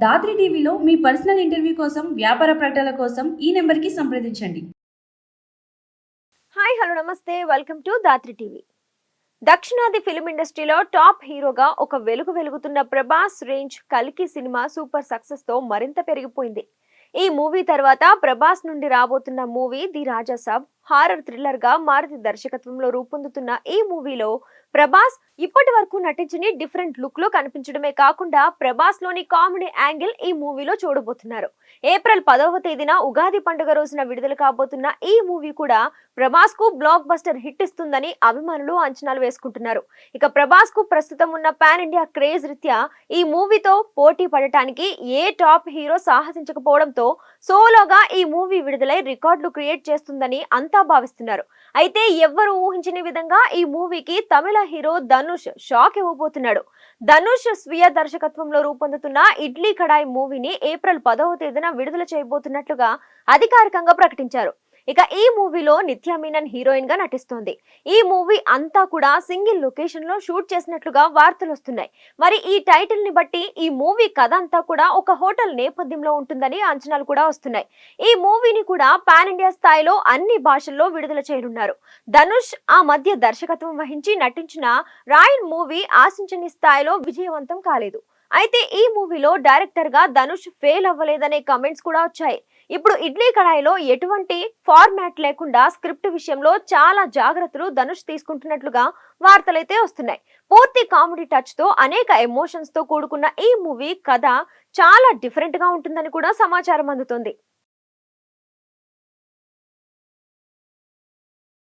దాత్రి టీవీలో మీ personal interview కోసం, వ్యాపార ప్రకటనల కోసం ఈ నెంబర్కి సంప్రదించండి. హాయ్ హలో నమస్తే వెల్కమ్ టు దాత్రి టీవీ. దక్షిణాది ఫిల్మ్ ఇండస్ట్రీలో టాప్ హీరోగా ఒక వెలుగు వెలుగుతున్న ప్రభాస్ రేంజ్ కల్కి సినిమా సూపర్ సక్సెస్ తో మరింత పెరిగిపోయింది. ఈ మూవీ తర్వాత ప్రభాస్ నుండి రాబోతున్న movie the Raja Saab horror thriller గా మారుతి దర్శకత్వంలో రూపొందుతున్న ఈ మూవీలో ప్రభాస్ ఇప్పటి వరకు నటించని డిఫరెంట్ లుక్ లో కనిపించడమే కాకుండా ప్రభాస్ లోని కామెడీ యాంగిల్ ఈ మూవీలో చూడబోతున్నారు. ఏప్రిల్ 10వ తేదీన ఉగాది పండుగ రోజున విడుదల కాబోతున్న ఈ మూవీ కూడా ప్రభాస్ కు బ్లాక్ బస్టర్ హిట్ ఇస్తుందని అభిమానులు అంచనాలు వేసుకుంటున్నారు. ఇక ప్రభాస్ కు ప్రస్తుతం ఉన్న పాన్ ఇండియా క్రేజ్ రీత్యా ఈ మూవీతో పోటీ పడటానికి ఏ టాప్ హీరో సాహసించకపోవడంతో సోలోగా ఈ మూవీ విడుదలై రికార్డులు క్రియేట్ చేస్తుందని అంతా భావిస్తున్నారు. అయితే ఎవ్వరూ ఊహించని విధంగా ఈ మూవీకి తమిళ హీరో ధనుష్ షాక్ ఇవ్వబోతున్నాడు. ధనుష్ స్వీయ దర్శకత్వంలో రూపొందుతున్న ఇడ్లీ కడాయి మూవీని ఏప్రిల్ 10వ తేదీన విడుదల చేయబోతున్నట్లుగా అధికారికంగా ప్రకటించారు. ఇక ఈ మూవీలో నిత్యా మీనన్ హీరోయిన్ గా నటిస్తోంది. ఈ మూవీ అంతా కూడా సింగిల్ లొకేషన్ లో షూట్ చేసినట్లుగా వార్తలు వస్తున్నాయి. మరి ఈ టైటిల్ ని బట్టి ఈ మూవీ కథ అంతా కూడా ఒక హోటల్ నేపథ్యంలో ఉంటుందని అంచనాలు కూడా వస్తున్నాయి. ఈ మూవీని కూడా పాన్ ఇండియా స్థాయిలో అన్ని భాషల్లో విడుదల చేయనున్నారు. ధనుష్ ఆ మధ్య దర్శకత్వం వహించి నటించిన రాయన్ మూవీ ఆశించని స్థాయిలో విజయవంతం కాలేదు. అయితే ఈ మూవీలో డైరెక్టర్ గా ధనుష్ ఫెయిల్ అవ్వలేదనే కమెంట్స్ కూడా వచ్చాయి. ఇప్పుడు ఇడ్లీ కడాయిలో ఎటువంటి ఫార్మాట్ లేకుండా స్క్రిప్ట్ విషయంలో చాలా జాగ్రత్తలు ధనుష్ తీసుకుంటున్నట్లుగా వార్తలైతే వస్తున్నాయి. పూర్తి కామెడీ టచ్ తో అనేక ఎమోషన్స్ తో కూడుకున్న ఈ మూవీ కథ చాలా డిఫరెంట్ గా ఉంటుందని కూడా సమాచారం అందుతుంది.